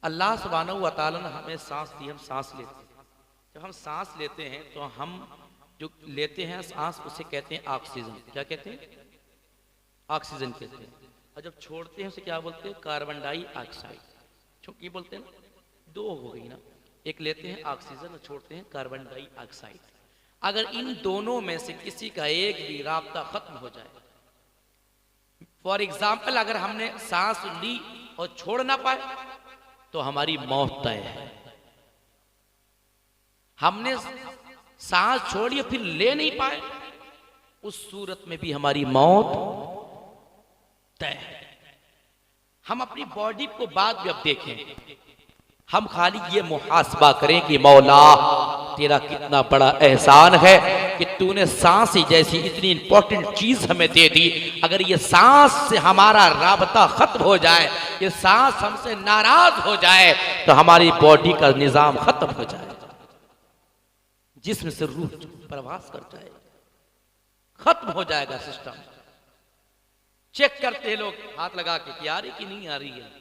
अल्लाह सुब्हानहू व तआला ने हमें सांस दी, हम सांस लेते हैं। जब हम सांस लेते हैं तो हम जो लेते हैं सांस उसे कहते हैं ऑक्सीजन। क्या कहते हैं? ऑक्सीजन कहते हैं। और जब छोड़ते हैं उसे क्या बोलते हैं? Carbon dioxide. क्योंकि बोलते हैं ना, दो हो गई ना, एक लेते हैं ऑक्सीजन और छोड़ते हैं कार्बन डाइऑक्साइड। अगर इन दोनों में से किसी का एक भी राब्ता खत्म हो जाए, फॉर एग्जाम्पल अगर हमने सांस ली और छोड़ ना पाए तो हमारी मौत तय है। हमने सांस छोड़ी फिर ले नहीं पाए, उस सूरत में भी हमारी मौत तय है। हम अपनी बॉडी को बाद में अब देखें, हम खाली ये मुहासबा करें कि मौला तेरा कितना बड़ा एहसान है कि तूने सांस जैसी इतनी इंपॉर्टेंट चीज हमें दे दी। अगर ये सांस से हमारा राबता खत्म हो जाए, ये सांस हमसे नाराज हो जाए तो हमारी बॉडी का निजाम खत्म हो जाए, जिसमें से रूह प्रवास कर जाए, खत्म हो जाएगा सिस्टम। चेक करते हैं लोग हाथ लगा के कि आ रही कि नहीं आ रही है।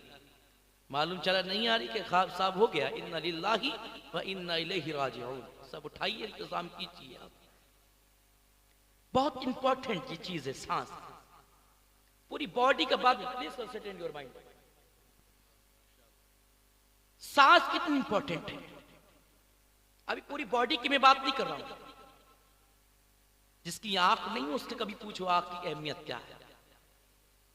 मालूम चला नहीं आ रही कि ख्वाब साहब हो गया, इन्ना लिल्लाहि व इन्ना इलैहि राजिऊन। सब उठाइए, इंतजाम कीजिए। आप बहुत इंपॉर्टेंट ये चीज है सांस, पूरी बॉडी का बाद। Please concentrate your mind. सांस कितनी इंपॉर्टेंट है, अभी पूरी बॉडी की मैं बात नहीं कर रहा हूं। जिसकी आंख नहीं है उससे कभी पूछो आंख की अहमियत क्या है।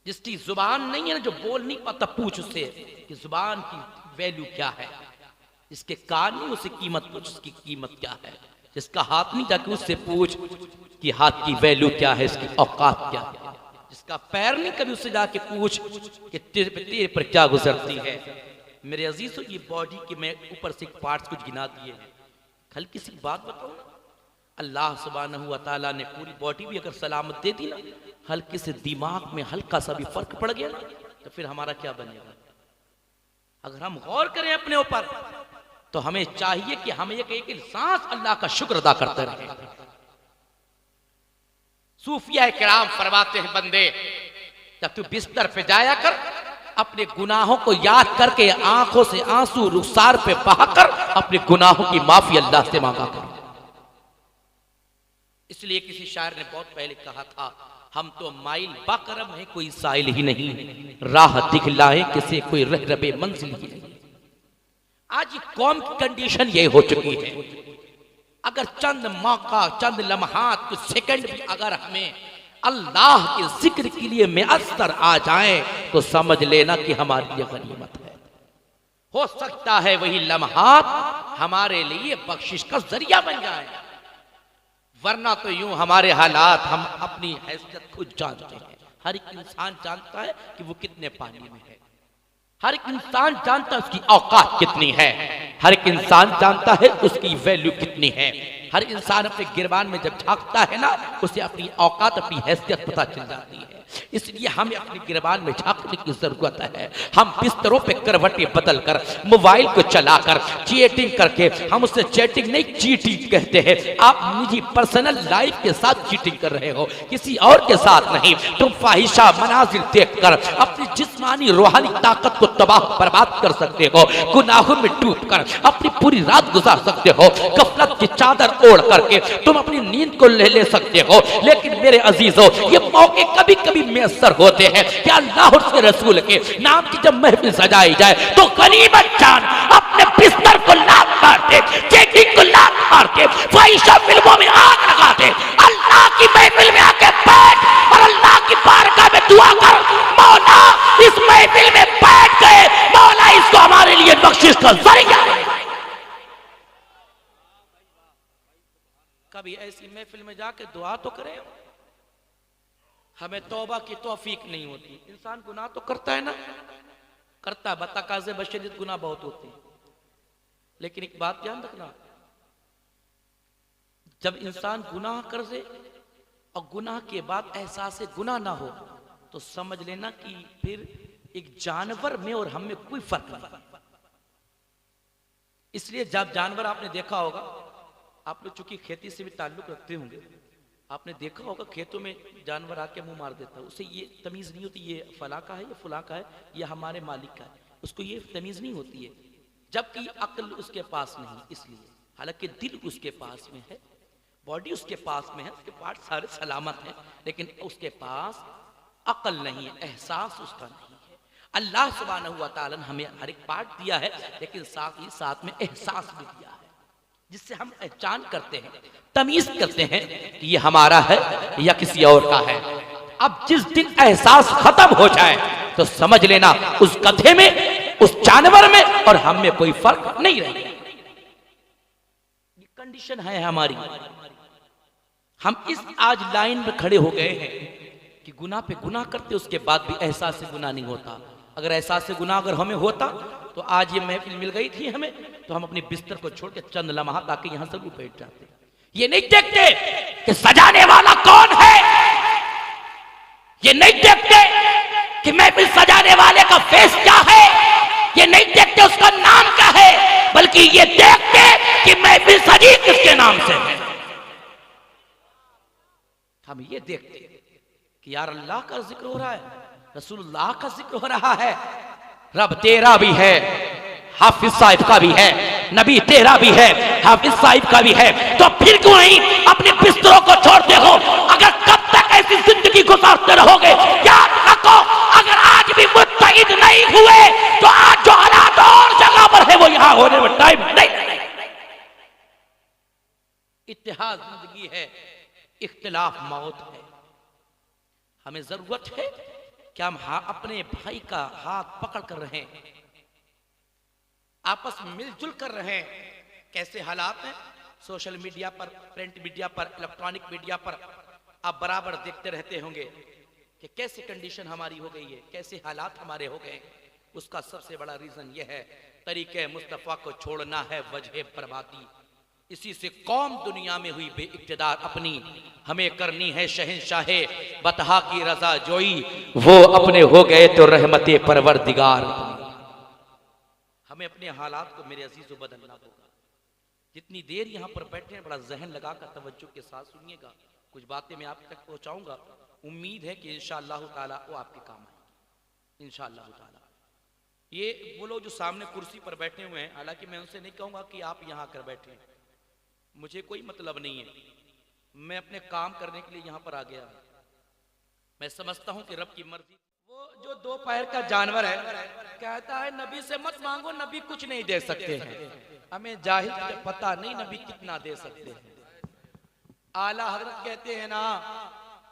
जिसकी जुबान नहीं है ना, जो बोल नहीं पाता, पूछ उससे कि जुबान की वैल्यू क्या है। जिसके कान नहीं उससे कीमत पूछ, उसकी कीमत क्या है। जिसका हाथ नहीं जाके उससे पूछ कि हाथ की वैल्यू क्या है, इसकी औकात क्या है। जिसका पैर नहीं कभी उससे जाके पूछ कि तेरे पर क्या गुजरती है। मेरे अजीजों, ये बॉडी के मैं ऊपर से पार्ट्स कुछ गिना दिए हैं। कल किसी बात बताओ ना, अल्लाह सुब्हानहू व तआला ने पूरी बॉडी भी अगर सलामत दे दी ना, हल्के से दिमाग में हल्का सा भी फर्क पड़ गया ना, तो फिर हमारा क्या बनेगा। अगर हम गौर करें अपने ऊपर तो हमें चाहिए कि हम एक एक सांस अल्लाह का शुक्र अदा करते रहें। सूफिया किराम फरमाते हैं, बंदे जब तू बिस्तर पे जाया कर, अपने गुनाहों को याद करके आंखों से आंसू रुखसार पे बहाकर अपने गुनाहों की माफी अल्लाह से मांगा कर। इसलिए किसी शायर ने बहुत पहले कहा था, हम तो माइल बाकरम है कोई साइल ही नहीं, राह दिखलाए किसे कोई रहरबे मंजिल ही नहीं। आज कौम की कंडीशन ये हो चुकी है, अगर चंद मौका, चंद लम्हात, कुछ सेकंड भी अगर हमें अल्लाह के जिक्र के लिए मुयस्सर आ जाए तो समझ लेना कि हमारे लिए गनीमत है। हो सकता है वही लम्हात हमारे लिए बख्शिश का जरिया बन जाए, वरना तो यूं हमारे हालात हम अपनी हैसियत खुद जानते हैं। हर एक इंसान जानता है कि वो कितने पानी में है। हर एक इंसान जानता है उसकी औकात कितनी है। हर एक इंसान जानता है उसकी वैल्यू कितनी है। हर इंसान अपने गिरबान में जब झांकता है ना, उसे अपनी औकात, अपनी हैसियत पता चल जाती है। इसलिए हमें अपने गिरबान में झांकने की जरूरत है। हम बिस्तरों पे करवटें बदल कर, मोबाइल को चलाकर, चैटिंग करके, हम उससे चैटिंग नहीं चीटिंग कहते हैं। आप निजी पर्सनल लाइफ के साथ चीटिंग कर रहे हो, किसी और के साथ नहीं। तुम फाहिशा मनाजिर देखकर अपनी जिस्मानी रूहानी ताकत को तबाह बर्बाद कर सकते हो। गुनाहों में डूब कर अपनी पूरी रात गुजार सकते हो। गफलत की चादर ओढ़ करके तुम अपनी नींद को ले सकते हो। लेकिन मेरे अजीजों, ये मौके कभी कभी मैसर होते हैं कि अल्लाह और उसके रसूल के नाम की जब महफिल सजाई जाए तो गनीमत जान अपने बिस्तर को लात मार दे, चेकिंग को लात मार के, फाहिशा फिल्मों में आग लगा दे। अल्लाह की महफिल में आके बैठ और अल्लाह की बारगाह में दुआ कर, मौला इस महफिल में बैठ गए, मौला इसको हमारे लिए बख्शिश का जरिया। कभी ऐसी महफिल में जाके दुआ तो करें। हमें तौबा की तौफीक नहीं होती। इंसान गुनाह तो करता है ना, करता, बतकाज़े बशरीत गुनाह बहुत होते हैं। लेकिन एक बात ध्यान रखना, जब इंसान गुनाह कर दे और गुनाह के बाद एहसास गुनाह ना हो तो समझ लेना कि फिर एक जानवर में और हम में कोई फर्क नहीं। इसलिए जब जानवर, आपने देखा होगा, आप लोग चूंकि खेती से भी ताल्लुक रखते होंगे, आपने देखा होगा खेतों में जानवर आके मुंह मार देता है, उसे ये तमीज नहीं होती ये फला का है, ये फुला का है, ये हमारे मालिक का है। उसको ये तमीज नहीं होती है, जबकि अक्ल उसके पास नहीं। इसलिए हालांकि दिल उसके पास में है, बॉडी उसके पास में है, उसके पार्ट सारे सलामत हैं, लेकिन उसके पास अक्ल नहीं है, एहसास उसका नहीं है। अल्लाह सुब्हानहू व तआला ने हमें हर एक पार्ट दिया है, लेकिन साथ ही साथ में एहसास भी दिया है, जिससे हम पहचान करते हैं, तमीज करते हैं कि ये हमारा है या किसी और का है। अब जिस दिन एहसास खत्म हो जाए तो समझ लेना उस गधे में, उस जानवर में और हम में कोई फर्क नहीं रहेगा। ये कंडीशन है हमारी। हम इस आज लाइन में खड़े हो गए हैं कि गुनाह पे गुनाह करते, उसके बाद भी एहसास से गुनाह नहीं होता। अगर एहसास से गुनाह अगर हमें होता तो आज ये महफिल मिल गई थी हमें, तो हम अपने बिस्तर को छोड़ के चंद लम्हा ताकि यहां जरूर बैठ जाते। ये नहीं देखते कि सजाने वाला कौन है, ये नहीं देखते कि महफिल सजाने वाले का फेस क्या है, ये नहीं देखते उसका नाम क्या है, बल्कि ये देखते कि महफिल सजी किसके नाम से है। हम ये देखते कि यार अल्लाह का जिक्र हो रहा है, रसूलुल्लाह का जिक्र हो रहा है, रब तेरा भी है, हाफिज साहिब का भी है, नबी तेरा भी है, हाफिज साहिब का भी है, तो फिर क्यों नहीं अपने बिस्तरों को छोड़ते हो? अगर कब तक ऐसी जिंदगी गुजारते रहोगे, याद रखो अगर आज भी मुत्तहिद नहीं हुए तो आज जो हालात और जगह पर है वो यहां होने में टाइम नहीं। इत्तेहाद जिंदगी है, इख्तिलाफ मौत है। हमें जरूरत है कि हम अपने भाई का हाथ पकड़ कर रहें, आपस में मिलजुल कर रहें। कैसे हालात हैं सोशल मीडिया पर, प्रिंट मीडिया पर, इलेक्ट्रॉनिक मीडिया पर आप बराबर देखते रहते होंगे कि कैसी कंडीशन हमारी हो गई है, कैसे हालात हमारे हो गए। उसका सबसे बड़ा रीजन यह है तरीके मुस्तफा को छोड़ना है, वजह बर्बादी। इसी से कौम दुनिया में हुई बेइक्तिदार अपनी, हमें करनी है शहंशाहे बतहा की रजा जोई, वो अपने हो गए तो रहमते परवरदिगार। हमें अपने हालात को मेरे अजीजों बदलना होगा। जितनी देर यहाँ पर बैठे हैं बड़ा जहन लगाकर तवज्जो के साथ सुनिएगा, कुछ बातें मैं आप तक पहुँचाऊंगा। उम्मीद है कि इंशाअल्लाह ताला वो आपके काम आएंगे इंशाअल्लाह ताला। ये वो लोग जो सामने कुर्सी पर बैठे हुए हैं, हालांकि मैं उनसे नहीं कहूँगा कि आप यहाँ आकर बैठे, मुझे कोई मतलब नहीं है, मैं अपने काम करने के लिए यहाँ पर आ गया। मैं समझता हूँ कि रब की मर्जी। वो जो दो पैर का जानवर है कहता है नबी से मत मांगो, नबी कुछ नहीं दे सकते हैं। हमें जाहिल पता नहीं नबी कितना दे सकते हैं। आला हजरत कहते हैं ना,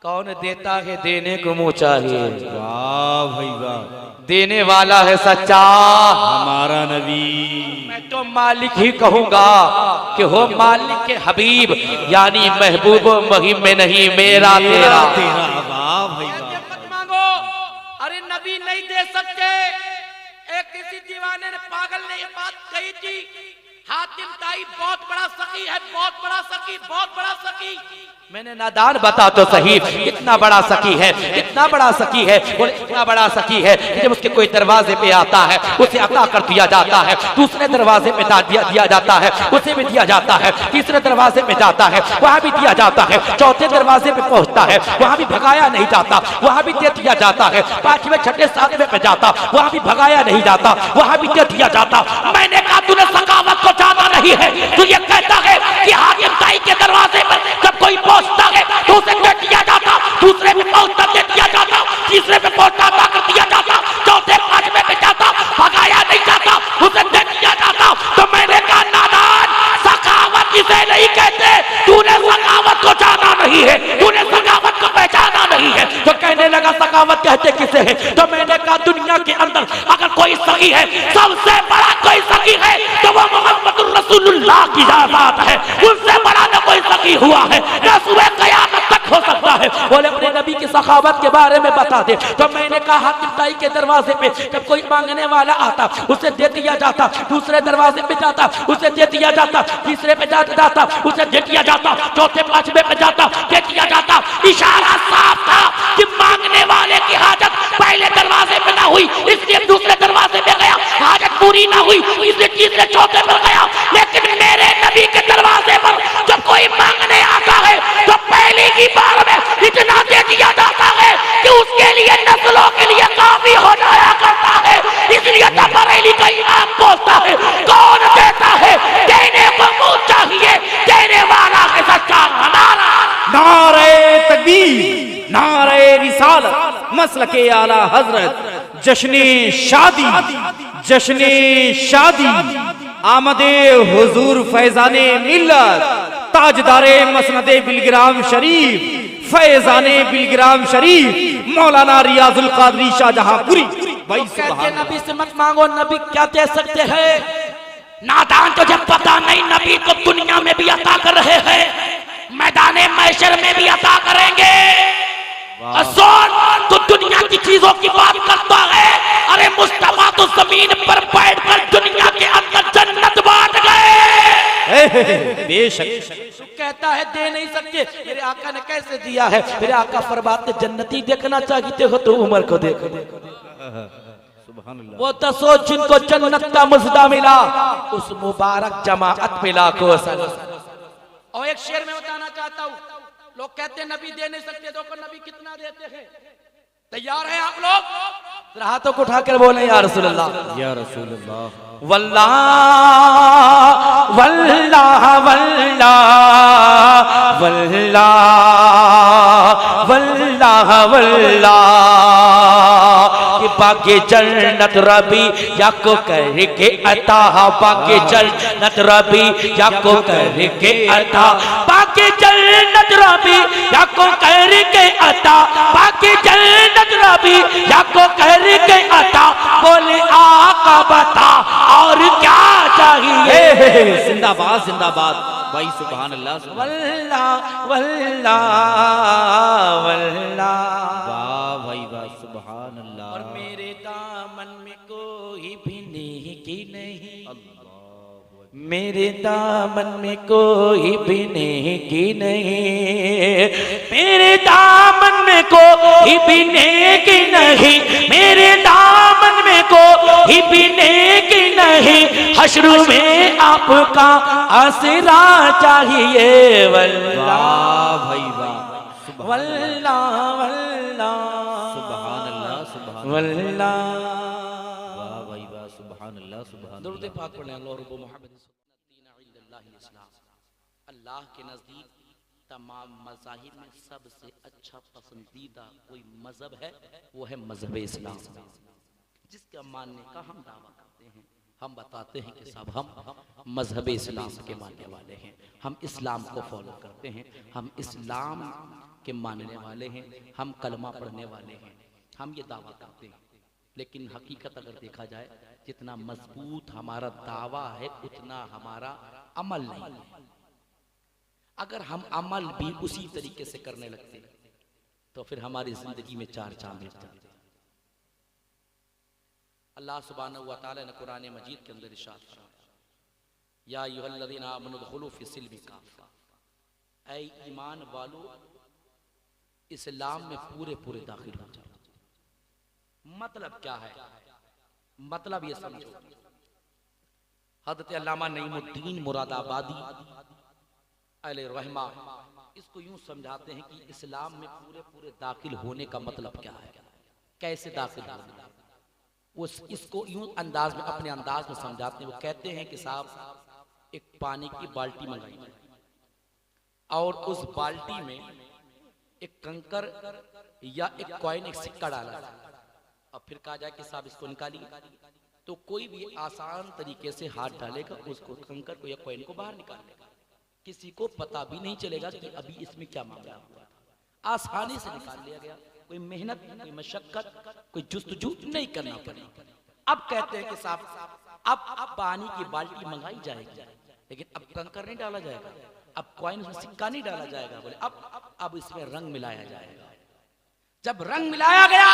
कौन देता है देने को मुँह चाहिए, वाह भाई वाह, देने वाला है सच्चा हमारा नबी। मैं तो मालिक ही कहूंगा कि हो मालिक के हबीब, यानी महबूब महिम में नहीं मेरा तेरा। वाह भाई वाह, मत मांगो, अरे नबी नहीं दे सकते। एक किसी दीवाने ने, पागल ने ये बात कही थी, हातिम ताई बहुत बड़ा सखी है, बहुत बड़ा सखी, बहुत बड़ा सखी। मैंने नादान बता तो सही, कितना बड़ा सखी है, कितना बड़ा सखी है, बोले इतना बड़ा सखी है कि जब उसके कोई दरवाजे पे आता है उसे अता कर दिया जाता है, दूसरे दरवाजे पे दिया जाता है उसे भी दिया जाता है, तीसरे दरवाजे पे जाता है वहां भी दिया जाता है, चौथे दरवाजे पे पहुंचता है वहां भी भगाया नहीं जाता, वहां भी दे दिया जाता है, पांचवें छठे सातवें पे जाता वहां भी भगाया नहीं जाता, वहां भी दे दिया जाता। मैंने कहा तूने सखावत को जाना नहीं है, तू ये कहता है कि हातिम ताई के दरवाजे पर जब कोई पहुंचता है तो उसे दे दिया जाता, दूसरे पे पहुंचता दे दिया जाता, तीसरे पे पहुंचता कर दिया जाता, चौथे पांचवें पे जाता भगाया नहीं जाता, उसे दे दिया जाता। तो मैंने कहा नादान, सखावत इसे नहीं कहते, तूने सखावत को जाना नहीं है, तूने सखावत को पहचाना नहीं है। तो कहने लगा सखावत कहते किसे है? तो मैंने कहा दुनिया के अंदर अगर कोई सखी है, सबसे बड़ा कोई सखी है तो वो मोहम्मदुर रसूलुल्लाह की जात है, उससे बड़ा न कोई सखी हुआ है, न सुबह कयामत तक हो सकता है। बोले अपने नबी की सखावत के बारे में बता दे। तो मैंने कहा हातिम ताई के दरवाजे पे जब कोई मांगने वाला आता उसे दे दिया जाता, दूसरे दरवाजे पे जाता उसे दे दिया जाता, तीसरे पे जाता उसे दे दिया जाता, चौथे पांचवें पे जाता दे दिया जाता। इशारा साफ था कि मांगने वाले की हाजत पहले दरवाजे पे ना हुई इसलिए दूसरे दरवाजे पे गया, हाजत पूरी ना हुई इसलिए तीसरे चौथे पर गया। लेकिन मेरे नबी के दरवाजे पर जब कोई मांगने आता है तो पहली ही बार में इतना दे दिया जाता है कि उसके लिए नस्लों के लिए काफी हो जाया करता है। इसलिए तो बरेली का इनाम बोलता है। कौन देता है? देने को मुंह चाहिए, देने वाला है सच्चा हमारा। नारे तकबीर, नारे रिसालत, मसलके आला हजरत, जश्ने शादी, जश्ने शादी, आमदे हुजूर फैजाने मिल्लत, ताजदारे मसनदे बिलग्राम शरीफ, फैजाने बिलग्राम शरीफ, मौलाना रियाजुल कादरी शाहजहांपुरी। भाई कहते नबी से मत मांगो, नबी क्या दे सकते हैं? नादान तो जब पता नहीं, नबी को दुनिया में भी अता कर रहे हैं, मैदाने महशर में भी अता करेंगे। सुन, तो दुनिया की चीजों की बात करता है। अरे मुस्तफा तो जमीन पर बैठकर दुनिया के अंदर जन्नत बांट गए। बेशक कहता है दे नहीं सकते, मेरे आका ने कैसे दिया है? मेरे आका फरमाते जन्नती देखना चाहते हो तो उमर को देखो। वो दसो जिनको जन्नत का मुजदा मिला, उस मुबारक जमाअत में लाखों। और एक शेर में बताना चाहता हूँ, लोग कहते हैं नबी दे नहीं सकते, देखो नबी कितना देते हैं। तैयार हैं आप लोग? हाथों को उठाकर बोले या रसूलल्लाह, या रसूलल्लाह। वल्लाह वल्लाह वल्लाह वल्लाह वल्लाह वल्लाह कि बाकी जन्नत रबी या को करके अता, बाकी जन्नत रबी या को करके अता, बाकी जन्नत रबी या को करके अता, बाकी जन्नत रबी या को करके अता। बोले आका बता और क्या चाहिए? जिंदाबाद जिंदाबाद भाई, सुभान अल्लाह। वल्लाह वल्लाह वल्लाह, वाह भाई वाह, सुभान अल्लाह। और मेरे दामन में कोई भी नेकी नहीं, मेरे दामन में कोई भी नेकी नहीं, मेरे दामन में कोई भी नेकी नहीं, मेरे दामन में कोई भी नेकी नहीं, हश्र में आपका आसरा चाहिए। वल्लाह भाई वाह, वल्लाह वल्लाह सुभान अल्लाह, सुभान वल्लाह। वाह भाई वाह, सुभान अल्लाह, सुभान दुरूद अल्लाह। पाक पढ़ें। अल्लाह रब्बु मुहम्मद अल्लाह के नजदीक तमाम मज़ाहिब में सबसे अच्छा पसंदीदा कोई मजहब है, वो है मजहब इस्लाम, जिसका मानने का हम दावा करते हैं। हम बताते हैं कि साहब हम मजहब इस्लाम के मानने वाले हैं, हम इस्लाम को फॉलो करते हैं, हम इस्लाम के मानने वाले हैं, हम कलमा पढ़ने वाले हैं, हम ये दावा करते हैं। लेकिन हकीकत अगर देखा जाए, जितना मजबूत हमारा दावा है उतना हमारा अमल नहीं है। अगर हम अमल भी उसी तरीके से करने लगते तो फिर हमारी जिंदगी में चार चांद लग जाते। अल्लाह सुब्हानहू व तआला ने कुरान मजीद के अंदर इरशाद फरमाया, या अय्युहल्लज़ीना आमनू दुखुलू फ़िस्सिल्मी काफ़ा, ऐ ईमान वालो इस्लाम में पूरे पूरे दाखिल हो जाओ। मतलब क्या है? मतलब ये समझो, हज़रत अल्लामा नईमुद्दीन मुरादाबादी अलैहि रहमा इसको यूं समझाते हैं कि इस्लाम में पूरे पूरे दाखिल होने का मतलब क्या है, कैसे दाखिल होना। वो इसको यूं अंदाज में, अपने अंदाज में समझाते हैं। वो कहते हैं कि साहब एक पानी की बाल्टी मंगाई और उस बाल्टी में एक कंकर या एक कॉइन, एक सिक्का डाला और फिर कहा जाए कि साहब इसको निकालिए, तो कोई भी आसान तरीके से हाथ डालेगा, उसको कंकर को या कॉइन को बाहर निकालेगा। किसी को पता भी नहीं चलेगा कि अभी इसमें क्या मामला हुआ था, आसानी से निकाल लिया गया। कोई मेहनत, कोई मशक्कत, कोई जुस्तजू नहीं करना पड़ी। अब कहते हैं कि साहब अब पानी की बाल्टी मंगाई जाएगी, लेकिन अब कंकर नहीं डाला जाएगा, अब कॉइन में सिक्का नहीं डाला जाएगा। बोले अब इसमें रंग मिलाया जाएगा। जब रंग मिलाया गया,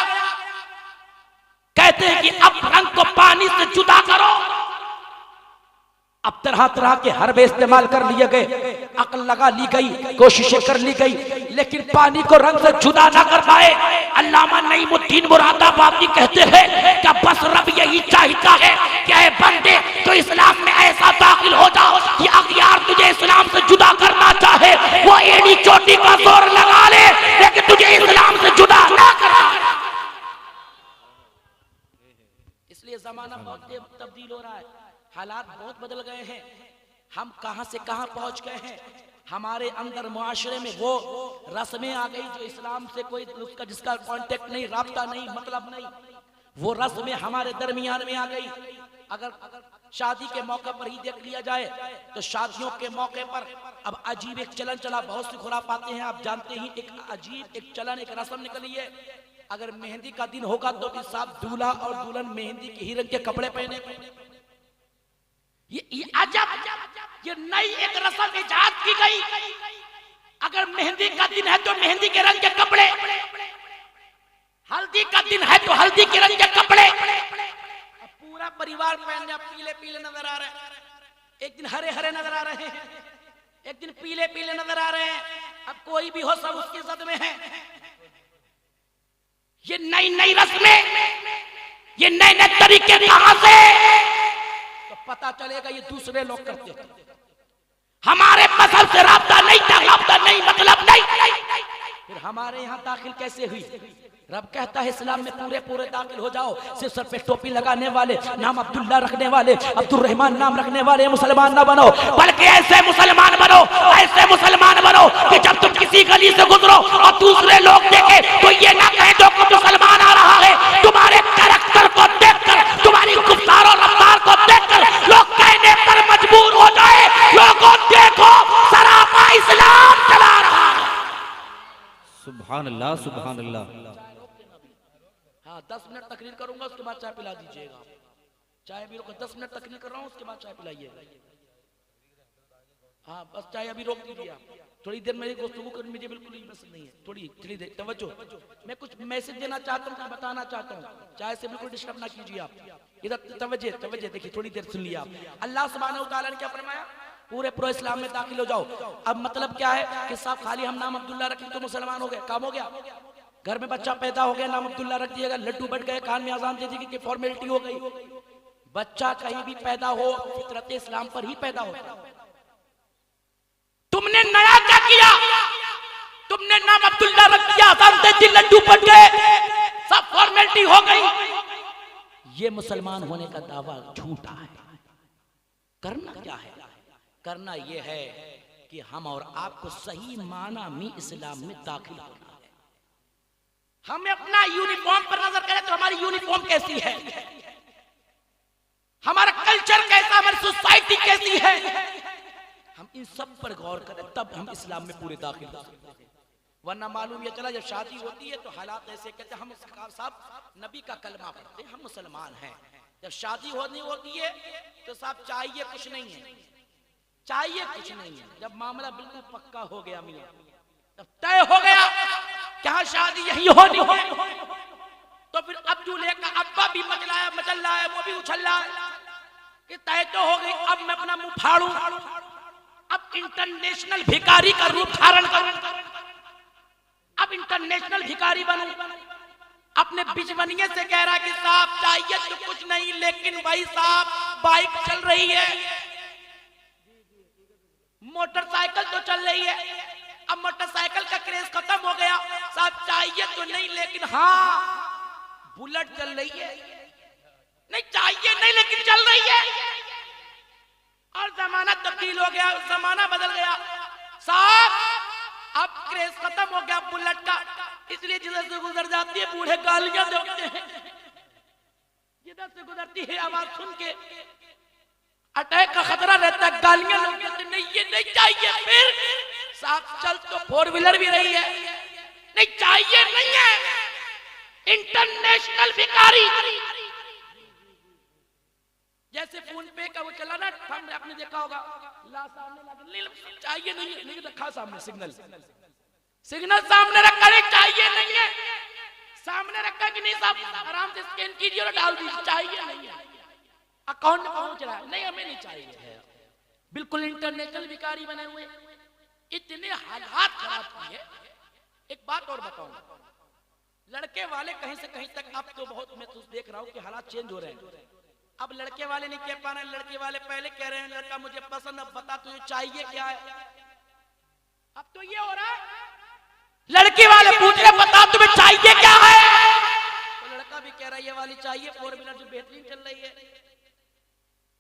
कहते हैं कि अब रंग को पानी से जुदा करो। अब तरह तरह के हरबे इस्तेमाल कर लिए गए, अक्ल लगा ली गई, कोशिशें कर ली गई, लेकिन पानी को रंग से जुदा ना कर पाए। अल्लामा नईमुद्दीन मुरादाबादी कहते हैं कि बस रब यही चाहता है कि ऐ बंदे तो इस्लाम में ऐसा दाखिल हो जाओ कि अगियार तुझे इस्लाम से जुदा करना चाहे वो एड़ी चोटी का जोर लगा ले, लेकिन तुझे इस्लाम से जुदा ना करना। इसलिए जमाना बहुत तब्दील हो रहा है, हालात बहुत बदल गए हैं। हम कहां से कहां पहुंच गए हैं। हमारे अंदर मुआशरे में वो रस्में आ गई जो इस्लाम से कोई उसका जिसका कांटेक्ट नहीं, राब्ता नहीं, मतलब नहीं, वो रस्में हमारे दरमियान में आ गई। अगर शादी के मौके पर ही देख लिया जाए तो शादियों के मौके पर अब अजीब एक चलन चला, बहुत सी खुराफाते हैं, आप जानते ही, एक अजीब एक चलन, एक रस्म निकली है। अगर मेहंदी का दिन होगा तो भी साहब दूल्हा और दुल्हन मेहंदी के ही रंग के कपड़े पहने। ये अजब, ये नई एक रस्म इजाद की गई। अगर मेहंदी का दिन है तो मेहंदी के रंग के कपड़े, हल्दी का दिन है तो हल्दी के रंग के कपड़े। पूरा परिवार पहनने पीले पीले नजर आ रहे हैं, एक दिन हरे हरे नजर आ रहे हैं, एक दिन पीले पीले नजर आ रहे हैं। अब कोई भी हो सब उसकी जद में है। ये नई नई रस्में, ये नए नए तरीके कहां से, तो पता चलेगा ये दूसरे लोग करते थे। हमारे मजहब से राब्ता नहीं था, राब्ता नहीं, मतलब नहीं। फिर हमारे यहाँ दाखिल कैसे हुई? रब कहता है इस्लाम में पूरे पूरे दाखिल हो जाओ। सिर्फ सर पे टोपी लगाने वाले, नाम अब्दुल्ला रखने वाले, अब्दुल रहमान नाम रखने वाले मुसलमान ना बनो, बल्कि ऐसे मुसलमान बनो, ऐसे मुसलमान बनो कि जब तुम किसी गली से गुजरो और दूसरे लोग देखे तो ये ना कहे जो कि मुसलमान आ रहा है। तुम्हारे कैरेक्टर को देखकर, तुम्हारी गुफ्तार और रफ्तार को देखकर लोग कहने पर मजबूर हो जाए, लोगों देखो सरापा इस्लाम चला रहा है। सुभान अल्लाह, सुभान अल्लाह। हाँ, 10 मिनट तकरीर करूंगा, उसके बाद चाय पिला दीजिएगा। चाय अभी रोक, 10 मिनट तकरीर कर रहा हूँ, उसके बाद चाय पिलाइएगा। हाँ, बस चाय अभी रोक दीजिए आप। थोड़ी देर मेरी गुफ्तगू करनी मुझे बिल्कुल ही पसंद नहीं है। थोड़ी देर तवज्जो, मैं कुछ मैसेज देना चाहता हूँ, कुछ बताना चाहता हूँ। चाय से बिल्कुल डिस्टर्ब ना कीजिए आप। इधर तवज्जो देखिए, थोड़ी देर सुन लिया आप। अल्लाह सुब्हानहू व तआला ने क्या फरमाया? पूरे प्रो इस्लाम में दाखिल हो जाओ। अब मतलब क्या है कि साहब खाली हम नाम अब्दुल्ला रखें तो मुसलमान हो गए, काम हो गया। घर में बच्चा पैदा हो गया, नाम अब्दुल्ला रख दिएगा, लड्डू बढ़ गए, कान में अजान दे दी कि फॉर्मेलिटी हो गई। बच्चा कहीं भी पैदा हो फितरत इस्लाम पर ही पैदा हो। तुमने नया क्या किया? तुमने नाम अब्दुल्ला रख दिया, अजान दे दी, लड्डू बढ़ गए, सब फॉर्मेलिटी हो गई। ये मुसलमान होने का दावा झूठा है। करना क्या है? करना यह है कि हम और आपको सही माना में इस्लाम में दाखिल होना है। हम अपना यूनिफॉर्म पर नजर करें तो हमारी यूनिफॉर्म कैसी है, हमारा कल्चर कैसा, हमारी सोसाइटी कैसी है, हम इन सब पर गौर करें, तब हम इस्लाम में पूरे दाखिल हो सकते हैं। वरना मालूम ये चला जब शादी होती है तो हालात ऐसे कहते हम साहब नबी का कलमा पढ़ते, हम मुसलमान हैं। जब शादी होनी होती है तो साहब चाहिए कुछ नहीं है, चाहिए कुछ नहीं है। जब मामला बिल्कुल पक्का हो गया मियां, तब तय हो गया क्या शादी यही होनी हो, तो फिर अब दूल्हे का अब्बा भी मचल रहा है, वो भी उछल रहा है कि तय तो हो गई, अब मैं अपना मुंह फाड़ू, अब इंटरनेशनल भिखारी का रूप धारण करूं, अब इंटरनेशनल भिखारी बनूं। अपने बिजवनिये से कह रहा है कि साहब चाहिए तो कुछ नहीं, लेकिन भाई साहब बाइक चल रही है, मोटरसाइकिल तो चल रही है, अब मोटरसाइकिल का क्रेज खत्म हो गया, साहब चाहिए तो नहीं लेकिन हाँ बुलेट चल रही है, नहीं चाहिए नहीं लेकिन चल रही है। और जमाना तब्दील हो गया, जमाना बदल गया साहब, अब क्रेज खत्म हो गया बुलेट का, इसलिए जिधर से गुजर जाती है बूढ़े गालियां देते हैं, जिधर से गुजरती है आवाज सुन के अटैक का खतरा रहता है, गालियां लोग देते नहीं ये नहीं चाहिए, फिर साहब चल तो 4 व्हीलर भी रही है, नहीं चाहिए नहीं है, इंटरनेशनल भिखारी। जैसे फोन पे का वो चला ना, हमने आपने देखा होगा, ला सामने लगा चाहिए नहीं है, लेकिन रखा सामने सिग्नल सामने रखा, नहीं चाहिए नहीं है, सामने रखा कि नहीं साहब आराम से स्कैन कीजिए और डाल दीजिए, चाहिए नहीं है, अकाउंट में पहुंच रहा है, नहीं हमें नहीं चाहिए। बिल्कुल इंटरनेशनल भिखारी बने हुए, इतने हालात खराब किए। एक बात और बताऊं, लड़के वाले कहीं से कहीं तक अब तो बहुत मैं तो देख रहा हूं कि हालात चेंज हो रहे हैं। अब लड़के वाले नहीं कह पा रहे, लड़के वाले पहले कह रहे हैं लड़का मुझे पसंद, अब बता तुझे चाहिए क्या है। अब तो ये हो रहा है लड़के वाले पूछ रहे बता तुम्हें चाहिए क्या है, तो लड़का भी कह रहा है ये वाली चाहिए, 4 व्हीलर जो बेहतरीन चल रही है,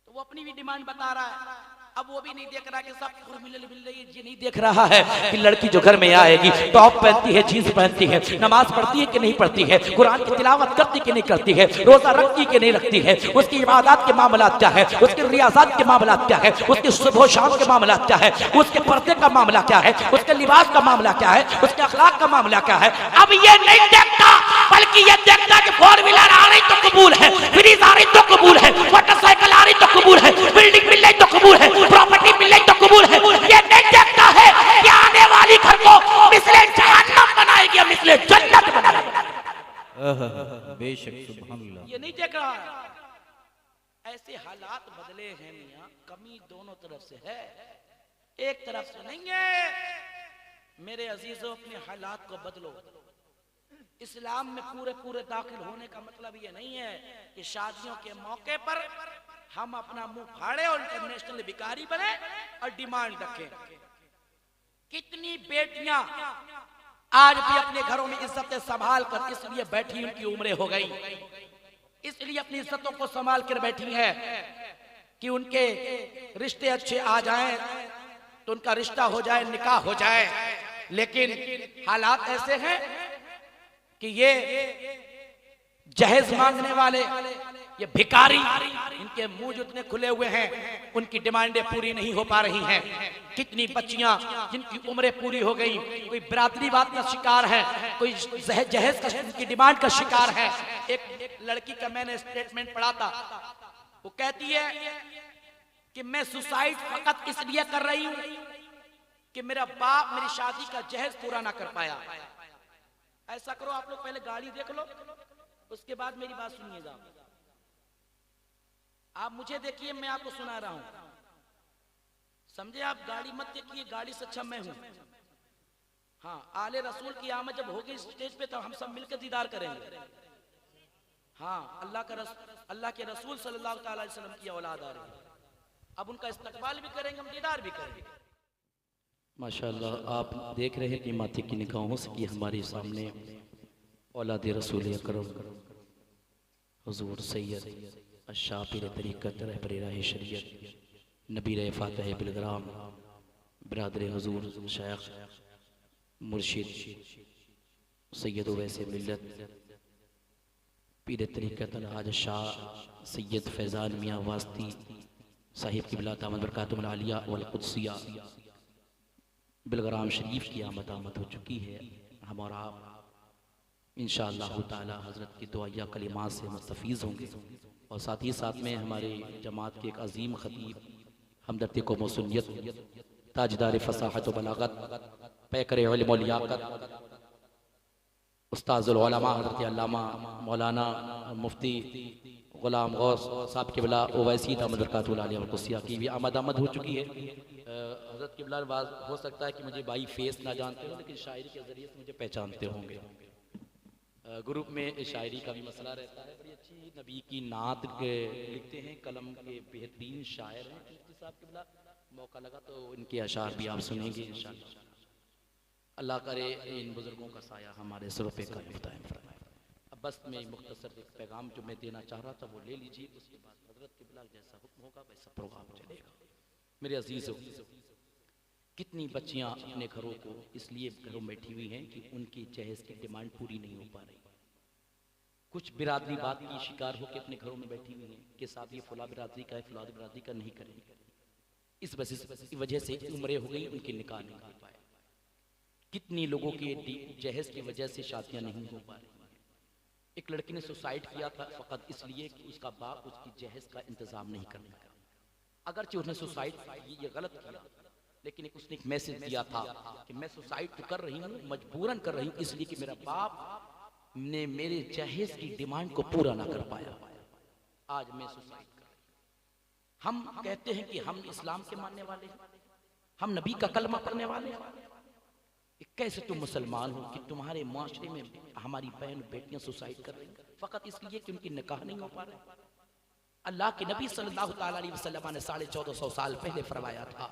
तो वो अपनी भी डिमांड बता रहा है। अब वो भी नहीं देख रहा कि सब 4 व्हीलर मिल रही है, ये नहीं देख रहा है कि लड़की जो घर में आएगी टॉप पहनती है, जीन्स पहनती है, नमाज पढ़ती है कि नहीं पढ़ती है, कुरान की तिलावत करती कि नहीं करती है, रोजा रखती कि नहीं रखती है, उसकी इबादत के मामला क्या है, उसके रियाजत के मामला क्या है, उसके सुबह शाम के मामला क्या है, उसके पर्दे का मामला क्या है, उसके लिबास का मामला क्या है, उसके अखलाक का मामला क्या है। अब ये नहीं देखता, बल्कि ये देखता कि 4 व्हीलर आ रही तो कबूल है, फ्रिज आ रही तो कबूल है, मोटरसाइकिल आ रही तो कबूल है, बिल्डिंग मिल रही तो कबूल है, प्रॉपर्टी मिल रही तो कबूल है। ये नहीं देखता है कि आने वाली घर को मिसले जहन्नम बनाएगी या मिसले जन्नत बनाएगी। बेशक सुभान अल्लाह। ये नहीं देख रहा है। ऐसे हालात बदले हैं मियां, कमी दोनों तरफ से है, एक तरफ से नहीं है। मेरे अजीजों, अपने हालात को बदलो। इस्लाम में पूरे पूरे दाखिल होने का मतलब ये नहीं है कि शादियों के मौके पर हम अपना मुंह फाड़े और इंटरनेशनल भिखारी बने और डिमांड रखें। कितनी बेटियां आज भी अपने घरों में इज्जतें संभाल कर इसलिए बैठी, उनकी उम्रें हो गई, इसलिए अपनी इज्जतों को संभाल कर बैठी है कि उनके रिश्ते अच्छे आ जाएं तो उनका रिश्ता हो जाए, निकाह हो जाए। लेकिन हालात ऐसे हैं कि ये जहेज मांगने वाले, ये भिखारी, इनके मुंह जितने खुले हुए हैं, उनकी डिमांडें पूरी नहीं हो पा रही हैं। कितनी बच्चियां जिनकी उम्रें पूरी हो गई, कोई बिरादरीवाद का शिकार है, कोई जहेज की डिमांड का शिकार है। एक लड़की का मैंने स्टेटमेंट पढ़ा था, वो कहती है कि मैं सुसाइड फकत इसलिए कर रही हूं कि मेरा बाप मेरी शादी का जहेज पूरा ना कर पाया। ऐसा करो, आप लोग पहले गाड़ी देख लो, उसके बाद मेरी बात सुनिएगा। आप मुझे देखिए, मैं आपको सुना रहा हूं, समझे? आप गाड़ी मत देखिए, गाड़ी से अच्छा मैं हूं। हाँ, आले रसूल की आमद जब होगी स्टेज पे तो हम सब मिलकर दीदार करेंगे। हाँ, अल्लाह के रसूल सल्लल्लाहु अलैहि वसल्लम की औलाद आ रही है, अब उनका इस्तकबाल भी करेंगे, हम दीदार भी करेंगे। माशाअल्लाह, आप देख रहे हैं कि माथे की निगाहों से कि हमारे सामने औलाद रसूल अकरम हुजूर सैयद शाफिर तरीक़त रहबर राह शरीयत नबी फातह बिलग्राम बरादर हुजूर शेख मुर्शिद सैयद वैसे मिल्लत पीर तरीक़त आज शाह सैयद फैज़ान मियाँ वास्ती साहिब की बिला दामद बरकातुहुल आलिया वल कुद्सिया बिलग्राम शरीफ की आमद हो चुकी है। हमारा इंशाअल्लाह ताला हज़रत की दुआया कलिमात से मुस्तफ़ीज़ होंगे और साथ ही साथ में हमारे जमात के एक अजीम ख़तीब हमदर्द को मौसूलियत ताजदार फसाहत व बलागत पैकर इल्म व लियाक़त उस्ताज़ुल उलमा हज़रत अल्लामा मौलाना मुफ्ती ग़ुलाम गौस साहब के बिला ओवैसी दामद बरकातुहुल आलिया वल कुद्सिया की भी आमद हो चुकी है। हज़रत के बिला हो सकता है कि मुझे बाई फेस ना जानते हो, लेकिन शायरी के ज़रिए से मुझे पहचानते होंगे। ग्रुप में शायरी का भी मसला रहता है, बड़ी अच्छी नबी की नात लिखते हैं, कलम के बेहतरीन शायर हैं। मुफ्ती साहब के बिला मौका लगा तो इनके अशार भी आप सुनेंगे इंशाअल्लाह। अल्लाह करे इन बुजुर्गों का साया हमारे सरों पे कायम फरमाए। अब बस में मुख्तसर एक पैगाम जो मैं देना चाह रहा था वो ले लीजिए, उसके बाद हज़रत के बिला जैसा हुक्म होगा वैसा प्रोग्राम चलेगा। मेरे अजीज़ों, कितनी बच्चियां अपने घरों को इसलिए घरों में बैठी हुई हैं कि उनकी जहेज की डिमांड पूरी नहीं हो पा रही। कुछ बिरादरी बात की शिकार होकर अपने घरों में बैठी हुई हैं कि साहब ये फुला बिरादरी का है, फुला बिरादरी का नहीं करेंगे। इस वजह से उम्रें हो गई, उनके निकाह नहीं हो पाए। कितनी लोगों के जहेज की वजह से शादियां नहीं हो पा रही। एक लड़की ने सुसाइड किया था फकत इसलिए कि उसका बाप उसकी जहेज का इंतजाम नहीं कर पाया। अगरचे उसने सुसाइड ये गलत किया, लेकिन उसने एक मैसेज दिया था कि मैं सुसाइड तो कर रही हूँ, मजबूरन कर रही हूँ, इसलिए कि मेरा बाप ने मेरे जहेज की डिमांड को पूरा ना कर पाया, आज मैं सुसाइड कर रही हूँ। हम कहते हैं कि हम इस्लाम के मानने वाले हैं, हम नबी का कलमा पढ़ने वाले हैं। कैसे तुम मुसलमान हो कि तुम्हारे माशरे में हमारी बहन बेटियां सुसाइड कर रही हैं फकत इसलिए कि उनकी निकाह नहीं हो पा रहे। अल्लाह के नबी सल्लल्लाहु अलैहि वसल्लम ने 1450 साल पहले फरमाया था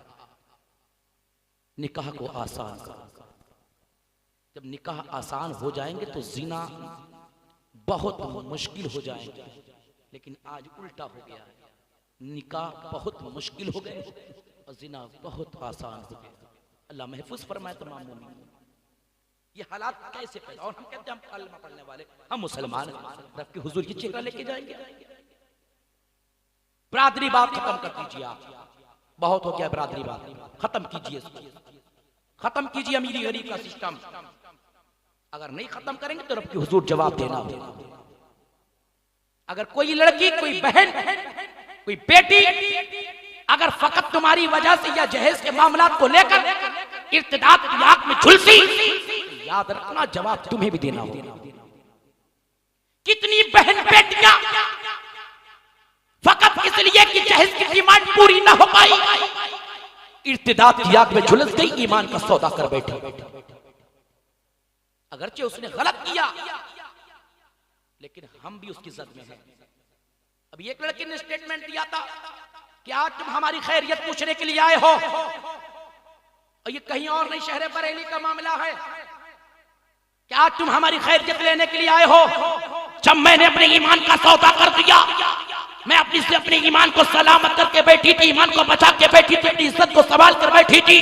निकाह को आसान करो। जब निकाह आसान हो जाएंगे तो जिना बहुत मुश्किल हो जाएंगे, लेकिन आज उल्टा हो गया है। निकाह बहुत मुश्किल हो गए और जिना बहुत आसान हो गया। अल्लाह महफूज फरमाए तमाम मोमिन। ये हालात कैसे पैदा, और हम कहते हैं हम कलमा पढ़ने वाले, हम मुसलमान हैं, रब के हुजूर की चेहरा लेके जाएंगे। बरादरी बात खत्म कर दीजिए आप, बहुत हो गया बरादरी बात, खत्म कीजिए इसको, खत्म कीजिए अमीरी गरीब का सिस्टम। अगर नहीं खत्म करेंगे तो रब के हुजूर जवाब देना होगा। अगर कोई लड़की, कोई बहन, कोई बेटी अगर फकत तुम्हारी वजह से या जहेज के मामलात को लेकर इर्तिदाद की आग में झुलसी, याद रखना जवाब तुम्हें भी देना होगा। कितनी बहन बेटियां फकत इसलिए कि जहेज की डिमांड पूरी ना हो पाई, इर्तिदाद की आग में झुलस गई, ईमान का सौदा कर बैठी। अगरचे उसने गलत किया, लेकिन हम भी उसकी जद में हैं। अभी एक लड़की ने स्टेटमेंट दिया था कि आज तुम हमारी खैरियत पूछने के लिए आए हो, और ये कहीं और नहीं, शहर बरेली का मामला है कि आज तुम हमारी खैरियत लेने के लिए आए हो। जब मैंने अपने ईमान का सौदा कर दिया, मैं अपने ईमान को सलामत करके बैठी थी, ईमान को बचा के बैठी थी, अपनी इज्जत को संभाल कर बैठी थी,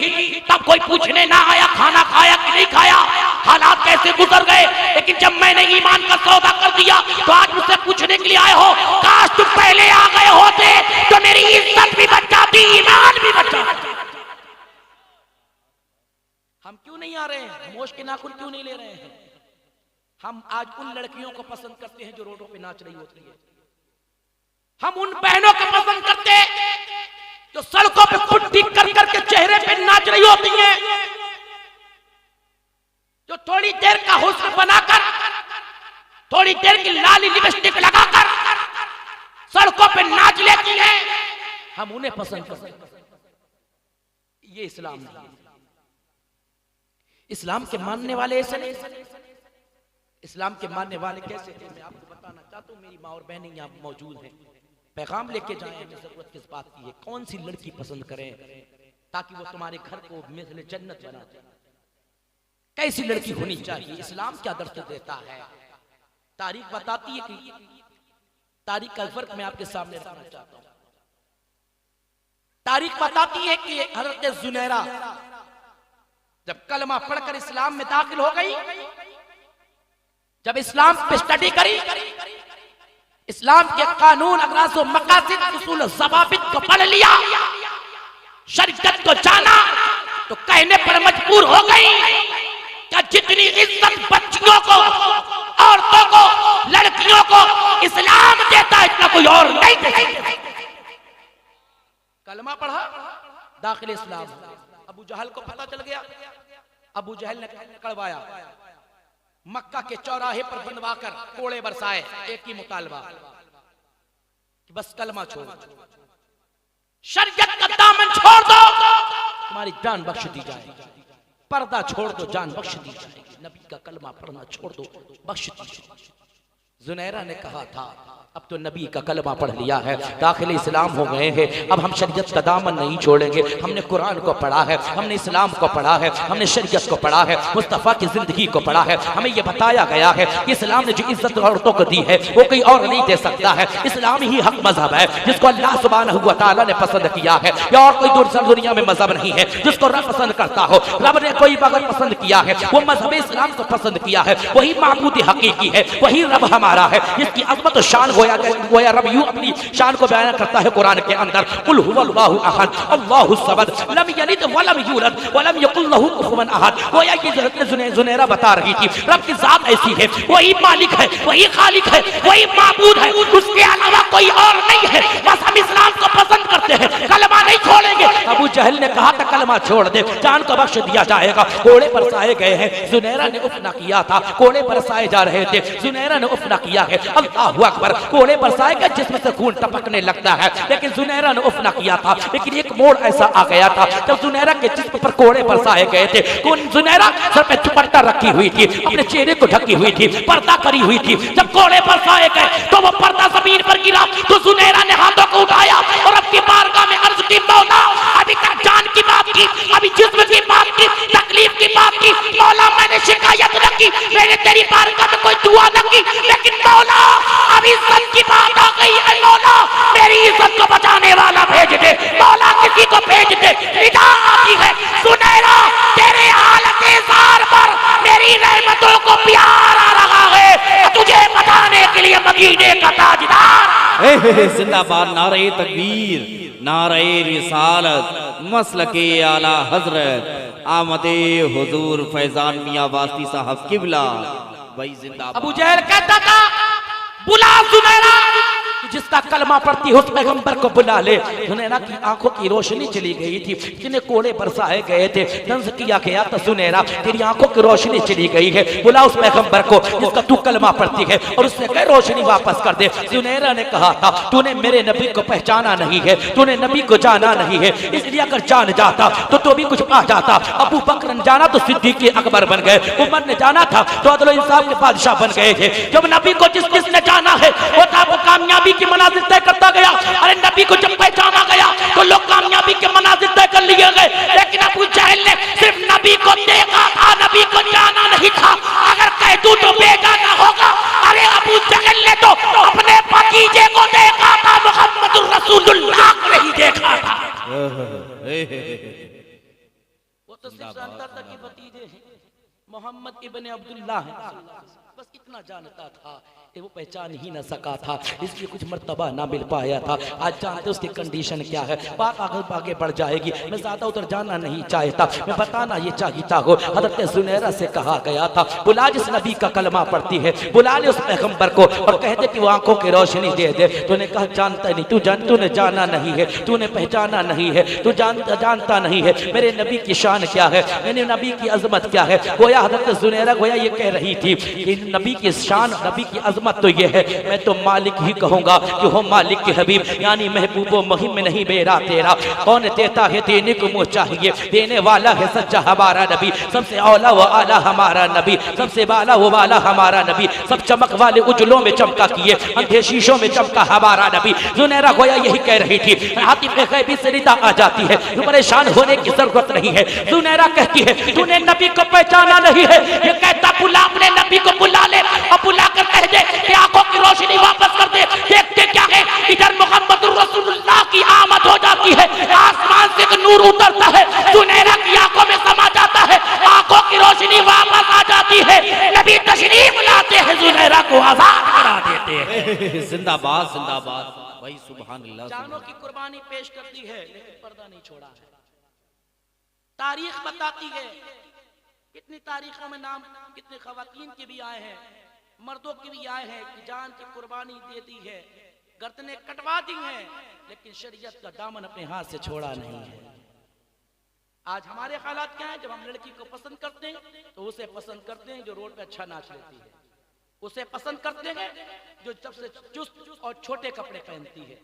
तब कोई पूछने ना आया खाना खाया कि नहीं खाया, हालात कैसे गुजर गए। लेकिन जब मैंने ईमान का सौदा कर दिया तो आज मुझसे पूछने के लिए आए हो। काश तुम पहले आ गए होते तो मेरी इज्जत भी बच जाती, ईमान भी बच जाता। हम क्यों नहीं आ रहे हैं, मोश के नाखून क्यों नहीं ले रहे हैं? हम आज उन लड़कियों को पसंद करते हैं जो रोडों पे नाच रही होती है। हम उन बहनों को पसंद करते हैं जो सड़कों पे खुद ठीक कर करके चेहरे पे नाच रही होती हैं, जो थोड़ी देर का हुस्न बनाकर, थोड़ी देर की लाली लिपस्टिक लगाकर सड़कों पे नाच लेती हैं। हम उन्हें पसंद करते हैं। ये इस्लाम नहीं। इस्लाम के मानने वाले ऐसे नहीं। इस्लाम के मानने वाले कैसे थे, मैं आपको बताना चाहता हूँ। मेरी माँ और बहनें यहाँ मौजूद हैं, पैगाम लेके जाएं। हमें जरूरत किस बात की है, कौन सी लड़की पसंद करें ताकि वो तुम्हारे घर को मिस्ल जन्नत बना दे। कैसी लड़की होनी चाहिए, इस्लाम क्या दर्श देता है। तारीख बताती है कि तारीख का फर्क मैं आपके सामने रखना चाहता हूँ। तारीख बताती है कि हजरत जुनैरा जब कलमा पढ़कर इस्लाम में दाखिल हो गई, जब इस्लाम पे स्टडी करी, इस्लाम के कानून, अगराज व मकासिद, उसूल ज़वाबित को पढ़ लिया, शरीयत को जाना, तो कहने पर मजबूर हो गई कि जितनी इज्जत बच्चियों को, औरतों को, लड़कियों को इस्लाम देता है इतना कोई और नहीं दे सकता। कलमा पढ़ा, दाखिल इस्लाम। अबू जहल को पता चल गया, अबू जहल ने कड़वाया, मक्का के चौराहे पर बनवाकर कोड़े बरसाए, एक ही मुतालबा कि बस कलमा छोड़, शरीयत का दामन छोड़ दो, तुम्हारी जान बख्श दी जाएगी। पर्दा छोड़ दो, जान बख्श दी जाएगी। नबी का कलमा पढ़ना छोड़ दो, बख्श दी जाएगी। जुनैरा ने कहा था अब तो नबी का कलमा पढ़ लिया है, दाखिल इस्लाम हो गए हैं, अब हम शरीयत का दामन नहीं छोड़ेंगे। हमने कुरान को पढ़ा है, हमने इस्लाम को पढ़ा है, हमने शरीयत को पढ़ा है, मुस्तफ़ा की जिंदगी को पढ़ा है। हमें यह बताया गया है कि इस्लाम ने जो इज्जत औरतों को दी है वो कोई और नहीं दे सकता है। इस्लाम ही हक मजहब है जिसको अल्लाह सुब्हानहू व तआला ने पसंद किया है, या और कोई दूसरा दुनिया में मजहब नहीं है जिसको रब पसंद करता हो। रब ने कोई मगर पसंद किया है, वो मजहब इस्लाम को पसंद किया है। वही माबूद हकीकी है, वही रब हमारा है, जिसकी अज़मत और शान गोया रब यूं अपनी शान को बयान करता है कुरान के अंदर, कुल हुवल्लाहु अहद अल्लाहु समद लम यलिद वलम यूलद वलम यकुल लहू कुफुवन अहद। गोया ये हज़रत जुनैरा बता रही थी, रब की जात ऐसी है, वही मालिक है, वही खालिक है, वही माबूद है, उसके अलावा कोई और नहीं है। बस हम इस्लाम को पसंद करते हैं, कलमा नहीं छोड़ेंगे। अबू जहल ने कहा था कलमा छोड़ दे, जान को बख्श दिया जाएगा। कोड़े बरसाए गए हैं, जुनैरा ने उफना किया था, कोड़े बरसाए जा रहे थे, जुनैरा ने उफना किया है। अल्लाहु अकबर, कोड़े बरसाए गए जिसमें से खून टपकने लगता है, लेकिन जुनैरा ने उफना किया था। लेकिन एक मोड़ ऐसा आ गया था जब जुनैरा के जिस्म पर कोड़े बरसाए गए थे, जुनैरा सर पे दुपट्टा रखी हुई थी, अपने चेहरे को ढकी हुई थी, पर्दा करी हुई थी। जब कोड़े बरसाए गए तो वो पर्दा जमीन पर गिरा, तो जुनैरा ने हाथों को उठाया और अपनी बारगाह में अर्ज की, मौला अभी तक जान की बात की, अभी जिस्म की बात की, तकलीफ की बात की, मौला मैंने शिकायत न की, मैंने तेरी बारगाह में कोई दुआ न की, लेकिन जिंदाबाद नारे तकबीर, नारे रिसालत, मसलके आला हजरत आमदे हुजूर फैजान मियां वास्ती साहब किबला भाई जिंदाबाद। अबू जहल कहता था बुला जुनैरा, जिसका कलमा पढ़ती हो उस पैगंबर को बुला ले। जुनैरा की आंखों की रोशनी चली गई थी, जिन्हें कोड़े बरसाए गए थे। तंज किया गया तो जुनैरा तेरी आंखों की रोशनी चली गई है, बुला उस पैगंबर को जिसका तू कलमा पढ़ती है और उससे कह रोशनी वापस कर दे। जुनैरा ने कहा था तूने मेरे नबी को पहचाना नहीं है, तूने नबी को जाना नहीं है, इसलिए अगर जान जाता तो तू भी कुछ पा जाता। अबू बकर ने जाना तो सिद्दीक अकबर बन गए, उमर ने जाना था तो अदल इंसाफ के बादशाह बन गए थे। जब नबी को जिसने जाना है वो था वो कामयाबी की मनाजिल तय करता गया। अरे नबी को जब पहचाना गया तो लोग कामयाबी के मनाजिल तय कर लिए गए, लेकिन अबू जहल ने सिर्फ नबी को देखा था, नबी को जाना नहीं था। अगर कह दूं तो बेगाना होगा। अरे अबू जहल ने तो अपने भतीजे को देखा था, मुहम्मदुर रसूलुल्लाह को नहीं देखा था। वो तो सिर्फ जानता था कि भतीजे हैं, मोहम्मद इब्ने अब्दुल्लाह है, बस इतना जानता था। वो पहचान ही न सका था, इसलिए कुछ मर्तबा ना मिल पाया था। आज जानते उसकी कंडीशन क्या है। बात आगे बढ़ जाएगी, मैं ज्यादा उधर जाना नहीं चाहता, मैं बताना ये चाहता हो। हज़रत जुनैरा से कहा गया था बुला जिस नबी का कलमा पढ़ती है, बुला ले उस पैगंबर को और कह दे कि वो आंखों की रोशनी दे दे। तूने कहा जानता नहीं, तूने जाना नहीं है, तूने पहचाना नहीं है, तू जानता नहीं है मेरे नबी की शान क्या है, मेरे नबी की अजमत क्या है। गोया हज़रत जुनैरा गोया ये कह रही थी कि नबी की शान, नबी की अजमत तो ये है, मैं तो मालिक ही कहूंगा कि हो मालिक के हबीब, यानी महबूबो मुहिम नहीं बेरा तेरा। कौन देता है देने को मुँह चाहिए, देने वाला है सच्चा हमारा नबी। सबसे औला व आला हमारा नबी, सबसे बाला वो वाला हमारा नबी। सब चमक वाले उजलों में चमका किए, अंधे शीशों में चमका हमारा नबी। जुनैरा गोया यही कह रही थी। आतिफ गैबी से रिदा आ जाती है, परेशान होने की जरूरत नहीं है। जुनैरा कहती है तूने नबी को पहचाना नहीं है, ये कहता बुला अपने नबी को बुला ले और बुला कर कह दे कि आंखों की रोशनी वापस कर दे। देखते क्या है इधर मोहम्मद रसूलुल्लाह की आमद हो जाती है, आसमान से एक नूर उतरता है, जुनैरा की आंखों में समा जाता है, आंखों की रोशनी वापस आ जाती है। नबी तशरीफ लाते हैं, जुनैरा को आजाद करा देते हैं। जिंदाबाद जिंदाबाद भाई सुभान अल्लाह। जानों की कुर्बानी पेश करती है लेकिन पर्दा नहीं छोड़ा है। तारीख बताती है, कितनी तारीखों में नाम कितने खवातीन के भी आए हैं, मर्दों की भी आए हैं कि जान की कुर्बानी दे दी है, गर्दनें कटवा दी हैं, लेकिन शरीयत का दामन अपने हाथ से छोड़ा नहीं है। आज हमारे हालात क्या है, जब हम लड़की को पसंद करते हैं तो उसे पसंद करते हैं जो रोड पे अच्छा नाच लेती है, उसे पसंद करते हैं जो सबसे चुस्त और छोटे कपड़े पहनती है,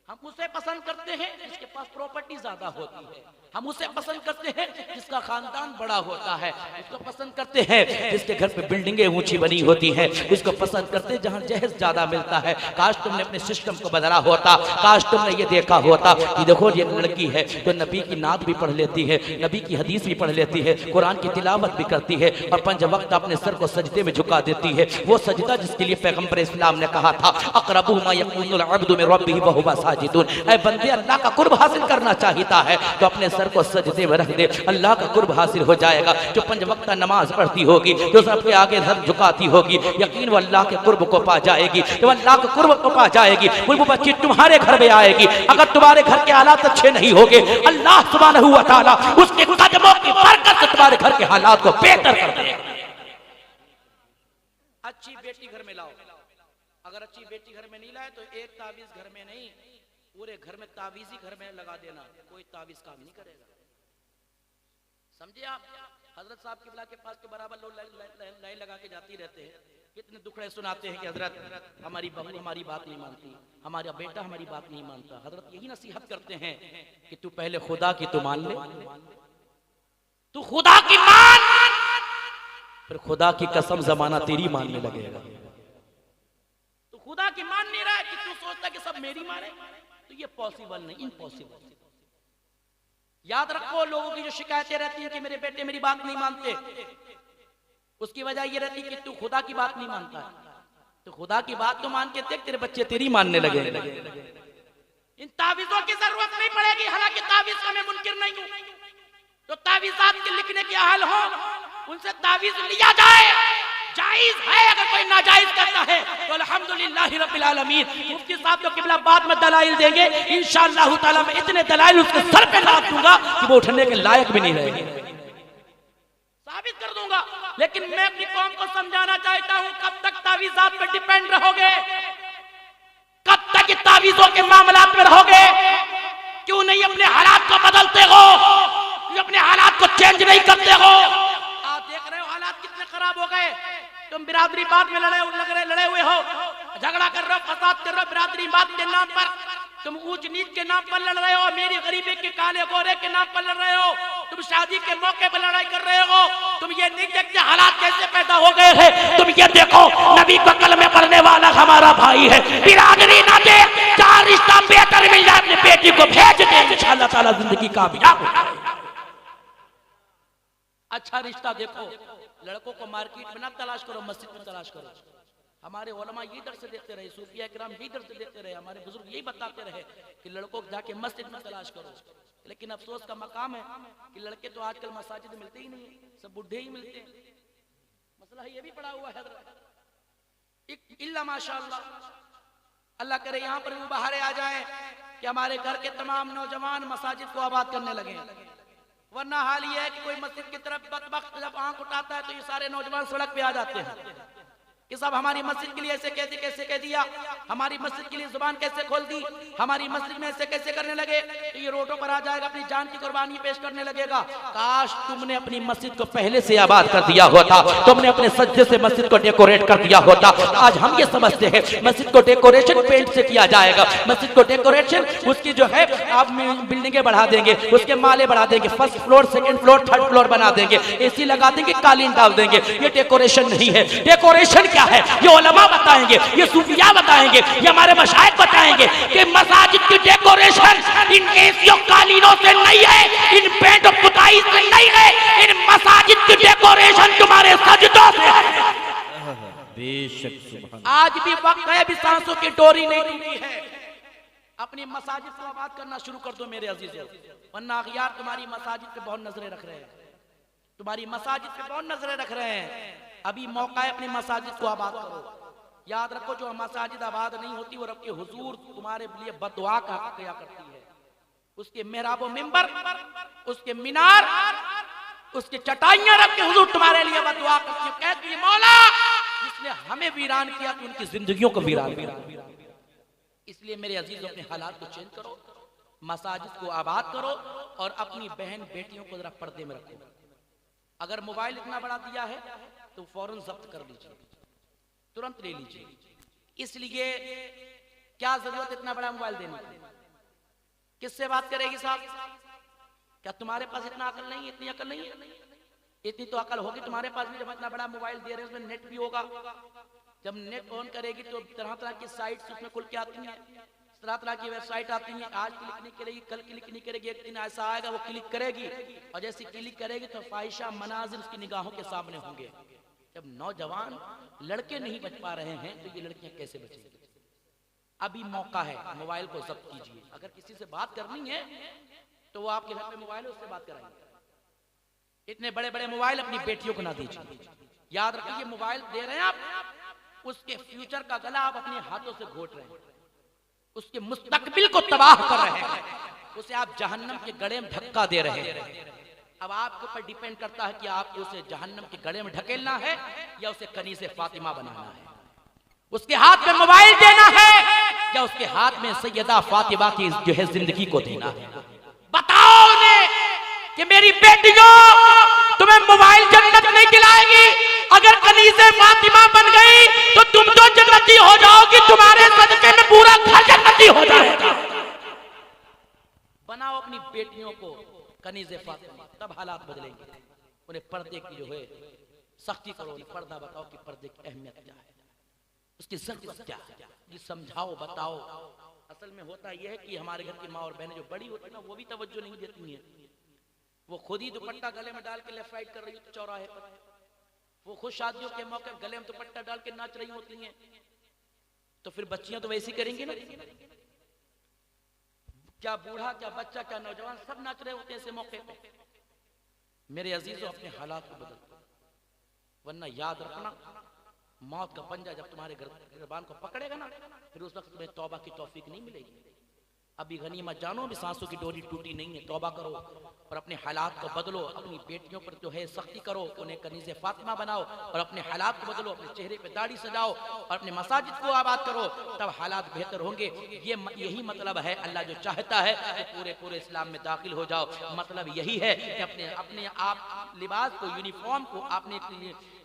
हम उसे पसंद करते हैं जिसके पास प्रॉपर्टी ज्यादा होती है, हम उसे पसंद करते हैं जिसका खानदान बड़ा होता है, उसको पसंद करते हैं जिसके घर पे बिल्डिंगें ऊंची बनी होती हैं, इसको पसंद करते हैं जहां जहेज ज्यादा मिलता है। काश तुमने अपने सिस्टम को बदला होता, काश तुमने ये देखा होता कि देखो ये लड़की है जो नबी की नात भी पढ़ लेती है, नबी की हदीस भी पढ़ लेती है, कुरान की तिलावत भी करती है और पंज वक्त अपने सर को सजदे में झुका देती है। वो सजदा जिसके लिए पैगंबर इस्लाम ने कहा था अक़रबु मा यकूनुल अब्दु मिन रब्बिही व हुवा साजिदून, ऐ बंदे अल्लाह का कुर्ब हासिल करना चाहता है तो अपने सर को सजदे में रख दे, अल्लाह का कुर्ब हासिल हो जाएगा। जो पंज वक्त नमाज पढ़ती होगी, जो सबके आगे सर झुकाती होगी, यकीन वो अल्लाह के कुर्ब को पा जाएगी। जब अल्लाह के कुर्ब को पा जाएगी वो बच्ची तुम्हारे घर में आएगी। अगर तुम्हारे घर के हालात अच्छे नहीं होंगे, अल्लाह सुब्हानहू व तआला उसके कदमों की बरकत से तुम्हारे घर के हालात को बेहतर कर देगा। अच्छी बेटी घर में लाओ, अगर अच्छी बेटी घर में नहीं लाए तो एक ताबीज घर में नहीं, पूरे घर में ताबीज ही घर में लगा देना, कोई ताबीज काम नहीं करेगा। समझे आप? हजरत साहब किबला के पास के बराबर लोग लाइन लगा के जाती रहते हैं, कितने दुखड़े सुनाते हैं कि हजरत हमारी बहू हमारी बात नहीं मानती, हमारा बेटा हमारी बात नहीं मानता। हजरत यही नसीहत करते हैं कि तू पहले खुदा की तो मान ले, तू खुदा की मान, फिर खुदा की कसम जमाना तेरी मानने लगेगा। तू खुदा की मान नहीं रहा है कि तू सोचता कि सब मेरी माने, तो ये पॉसिबल नहीं, इम्पॉसिबल। याद रखो लोगों की जो शिकायतें रहती हैं कि मेरे बेटे मेरी बात नहीं मानते, उसकी वजह ये रहती है कि तू खुदा की बात नहीं मानता है। तो खुदा की बात तो मान के देख, तेरे बच्चे तेरी मानने लगे। इन तावीज़ों की जरूरत नहीं पड़ेगी, हालांकि तावीज़ का मैं मुनकिर नहीं हूं, तो तावीज़ात के लिखने के अहल हो उनसे तावीज़ लिया जाए, जायज है, अगर कोई नाजायज करता है तो अल्हम्दुलिल्लाह रब्बिल आलमीन। मुफ्ती साहब तो किबला बाद में दलाइल देंगे, इंशाअल्लाह ताला मैं इतने दलाइल उसके सर पे लाद दूंगा कि वो उठने के लायक भी नहीं रहेंगे, साबित कर दूंगा। लेकिन मैं अपनी कौम को समझाना चाहता हूं, कब तक तावीज़ात पे डिपेंड रहोगे, कब तक ये तावीज़ों के मामलात में रहोगे? क्यों नहीं अपने हालात को बदलते हो, क्यों अपने हालात को चेंज नहीं करते हो? आप देख रहे हो हालात कितने खराब हो गए। तुम बिरादरी बात में लड़े हुए हो, झगड़ा कर रहे हो, फसाद कर रहे हो बिरादरी बात के नाम पर, तुम ऊंच नीच के नाम पर लड़ रहे हो, मेरी गरीबी के काले गोरे के नाम पर लड़ रहे हो, तुम शादी के मौके पर लड़ाई कर रहे हो। तुम ये नहीं देखते हालात कैसे पैदा हो गए हैं। तुम ये देखो, नबी को कलमे पढ़ने वाला हमारा भाई है, बिरादरी ना दे, चार रिश्ता बेहतर मिल जाए अपनी बेटी को भेज दे, इंशाअल्लाह ताला जिंदगी कामयाब हो जाए। अच्छा रिश्ता देखो, लड़कों को मार्केट में ना तलाश करो, मस्जिद में तलाश करो। हमारे उलमा यही दर्स देते रहे, सूफिया किराम यही दर्स देते रहे, हमारे बुजुर्ग यही बताते रहे कि लड़कों को जाके मस्जिद में तलाश करो। लेकिन अफसोस का मकाम है कि लड़के तो आजकल मसाजिद मिलते ही नहीं, सब बुढ़े ही मिलते हैं। मसला ये भी पड़ा हुआ है इल्ला माशाअल्लाह, अल्लाह करे यहाँ पर भी बाहर आ जाए कि हमारे घर के तमाम नौजवान मसाजिद को आबाद करने लगे। वरना हाल ये है कि कोई मस्जिद की तरफ बदबख्त जब आंख उठाता है तो ये सारे नौजवान सड़क पे आ जाते हैं कि साहब हमारी मस्जिद के लिए ऐसे कैसे कह दिया, हमारी मस्जिद के लिए जुबान कैसे खोल दी, हमारी मस्जिद में ऐसे कैसे करने लगे, तो ये रोडों पर आ जाएगा, अपनी जान की कुर्बानी पेश करने लगेगा। काश तुमने अपनी मस्जिद को पहले से आबाद कर दिया होता, तुमने अपने सज्जे से मस्जिद को डेकोरेट कर दिया होता। आज हम ये समझते हैं मस्जिद को डेकोरेशन पेंट से किया जाएगा, मस्जिद को डेकोरेशन उसकी जो है आप बिल्डिंगे बढ़ा देंगे, उसके माले बढ़ा देंगे, first floor second floor third floor बना देंगे, एसी लगा देंगे, कालीन डाल देंगे। ये डेकोरेशन नहीं है। डेकोरेशन क्या है ये उलमा बताएंगे, ये सूफिया बताएंगे, ये हमारे मशाइख बताएंगे कि मसाजिद की डेकोरेशन इन एसियों कालीनों से नहीं है, इन पेंट और पुताई से नहीं है, इन मसाजिद की डेकोरेशन तुम्हारे सजदों से है। बेशक सुभान। आज भी वक्त है, अभी सांसों की डोरी नहीं टूटी है। अपनी मसाजिद को आबाद करना शुरू कर दो मेरे अजीजों, वरना अगियार तुम्हारी मसाजिद पे बहुत नजरें रख रहे हैं, तुम्हारी मसाजिद पे बहुत नजरें रख रहे हैं। अभी मौका है, अपनी मसाजिद को आबाद करो। याद रखो जो मसाजिद आबाद नहीं होती वो रब के हुजूर तुम्हारे लिए बददुआ किया करती है। उसके मेहराब व मिंबर, उसके मीनार, उसकी चटाइयां रब के हुजूर तुम्हारे लिए बददुआ करती है। कहती है मौला जिसने हमें वीरान किया तो उनकी जिंदगियों को वीरान किया। इसलिए मेरे अजीज अपने हालात को चेंज करो, मसाजिद को आबाद करो और अपनी बहन बेटियों को जरा पर्दे में रखो। अगर मोबाइल इतना बड़ा दिया है तो फौरन जब्त कर लीजिए, तुरंत ले लीजिए। इसलिए क्या जरूरत इतना बड़ा मोबाइल देने की? किससे बात करेगी साहब? क्या तुम्हारे पास इतना अकल नहीं है? इतनी अकल नहीं है? इतनी तो अकल होगी तुम्हारे पास भी। जब इतना बड़ा मोबाइल दे रहे हैं उसमें नेट भी होगा, जब नेट ऑन करेगी तो तरह तरह की साइट्स उसमें खुल के आती हैं, तरह तरह की वेबसाइट आती हैं। आज क्लिक नहीं करेगी, कल क्लिक नहीं करेगी, एक दिन ऐसा आएगा वो क्लिक करेगी और जैसे क्लिक करेगी तो फाहिशा मनाजिर उसकी निगाहों के सामने होंगे। जब नौजवान लड़के नहीं बच पा रहे हैं तो ये लड़कियां कैसे बचेंगी? अभी मौका है, मोबाइल को जब्त कीजिए। अगर किसी से बात करनी है तो वो आपके घर पे मोबाइल है, उससे बात कराइए। इतने बड़े बड़े मोबाइल अपनी बेटियों को ना दीजिए। याद रखिए मोबाइल दे रहे हैं आप, उसके फ्यूचर का गला आप अपने हाथों से घोट रहे हैं, उसके मुस्तकबिल को तबाह कर रहे हैं, उसे आप जहन्नम के गड़े में धक्का दे रहे हैं। अब आपके ऊपर डिपेंड करता है कि आपको उसे जहन्नम के गड़े में ढकेलना है या उसे कनीज़े फातिमा बनाना है। उसके हाथ में मोबाइल देना है या उसके हाथ में सैयदा फातिमा की जो है जिंदगी को देना है। बताओ उन्हें कि मेरी बेटियों तुम्हें मोबाइल जन्नत नहीं दिलाएगी। अगर कनीज़े फातिमा बन गई तो तुम तो जन्नती हो जाओगी, तुम्हारे सदके में पूरा घर जन्नती हो जाएगा। बनाओ अपनी बेटियों को कनीज़े फातिमा, तब हालात बदलेंगे। उन्हें पर्दे की जो है सख्ती करो, उन्हें पर्दा बताओ कि पर्दे की अहमियत क्या है, उसकी जरूरत क्या है, ये समझाओ बताओ। असल में होता यह है कि हमारे घर की माँ और बहनें जो बड़ी होती है ना वो भी तवज्जो नहीं देती हैं। वो खुद ही दुपट्टा गले में डाल के लेफ्ट राइट कर रही होती चौराहे पर, वो खुद शादियों के मौके गले में दुपट्टा डाल के नाच रही होती हैं, तो फिर बच्चियां तो वैसी करेंगी ना। क्या बूढ़ा, क्या बच्चा, क्या नौजवान, सब नाच रहे होते हैं ऐसे मौके पे। मेरे अजीजों अपने हालात को बदलो, वरना याद रखना, मौत का पंजा जब तुम्हारे गिरबान को पकड़ेगा ना, फिर उस वक्त तुम्हें तौबा की तौफीक नहीं मिलेगी। अभी गनीमत जानो, भी सांसों की डोरी टूटी नहीं है, तौबा करो और अपने हालात को बदलो। अपनी बेटियों पर जो है सख्ती करो, उन्हें कनीज़े फातिमा बनाओ और अपने हालात को बदलो। अपने चेहरे पे दाढ़ी सजाओ और अपने मसाजिद को आबाद करो, तब हालात बेहतर होंगे। यही मतलब है, अल्लाह जो चाहता है कि पूरे इस्लाम में दाखिल हो जाओ। मतलब यही है कि अपने आप लिबास को, यूनिफॉर्म को,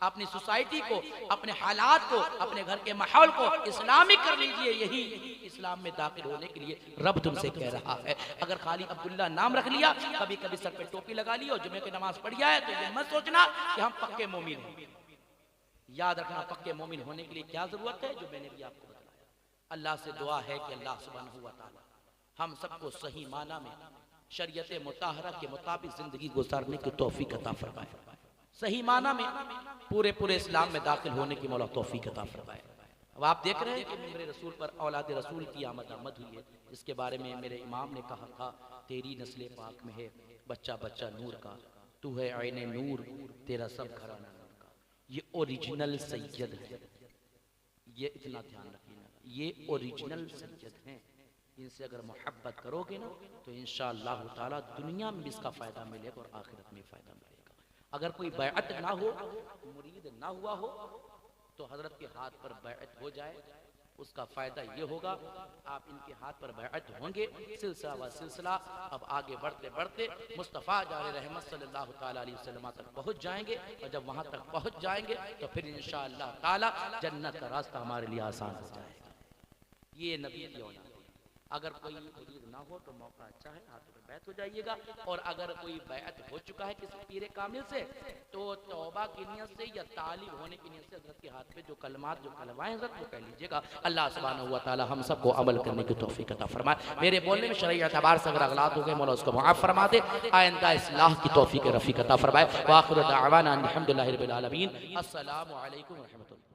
अपनी सोसाइटी को, अपने हालात को, अपने घर के माहौल को इस्लामिक कर लीजिए। यही इस्लाम में दाखिल होने के लिए रब तुमसे कह रहा है। अगर खाली अब्दुल्ला नाम रख लिया, कभी कभी सर पे टोपी लगा ली और जुमे की नमाज पढ़ जाए, तो ये मत सोचना कि हम पक्के मोमिन हैं। याद रखना, पक्के मोमिन होने के लिए क्या जरूरत है, जो मैंने भी आपको बताया। अल्लाह से दुआ है कि अल्लाह सुब्हानहू व तआला हम सबको सही माना में शरीयत मुताहरा के मुताबिक जिंदगी गुजारने की तौफीक अता फरमाए। सही माना में पूरे इस्लाम में दाखिल होने की मौला तौफीक अता फरमाए। अब आप देख रहे हैं कि मेरे रसूल पर औलाद रसूल की आमद हुई है, इसके बारे में मेरे इमाम ने कहा था, तेरी नस्ल पाक में है बच्चा बच्चा नूर का, तू है आईने नूर, तेरा सब घराना नूर का। ये ओरिजिनल सैयद है, ये इतना ध्यान रखिएगा, ये ओरिजिनल सैयद हैं। इनसे अगर मोहब्बत करोगे ना, तो इंशाअल्लाह ताला दुनिया में भी इसका फ़ायदा मिलेगा और आखिरत में फ़ायदा मिलेगा। अगर कोई बैअत ना हो, मुरीद ना हुआ हो, तो हजरत के हाथ पर बैअत हो जाए, उसका फ़ायदा ये होगा, आप इनके हाथ पर बैअत होंगे, सिलसिला व सिलसिला अब आगे बढ़ते बढ़ते मुस्तफ़ा जारे रहमत सल्लल्लाहु ताला अलैहि वसल्लम तक पहुँच जाएंगे। और जब वहाँ तक पहुँच जाएंगे तो फिर इंशाअल्लाह ताला जन्नत का रास्ता हमारे लिए आसान हो जाएगा। ये नबी की औलाद। अगर कोई मुरीद ना हो तो मौका अच्छा है, हाथों में बैत हो जाइएगा। और अगर कोई बैत हो चुका है किसी पीरे कामिल से, तो तौबा की नियत से या तालिब होने की नियत से हज़रत के हाथ पे जो कलमात, जो कलमाएं हज़रत, वो कह लीजिएगा। अल्लाह सुब्हानहू व तआला हम सबको अमल करने की तौफीक अता फरमाए। मेरे बोलने में शरई एतबार से अगर अगलात हो गए, मौला उसको मुआफ़ फरमा दे, आइंदा इस्लाह की तौफीक रफ़ीक अता फरमाए। व आखिर दावाना अनिल हम्दुलिल्लाहि रब्बिल आलमीन। अस्सलामु अलैकुम व रहमतुल्लाह।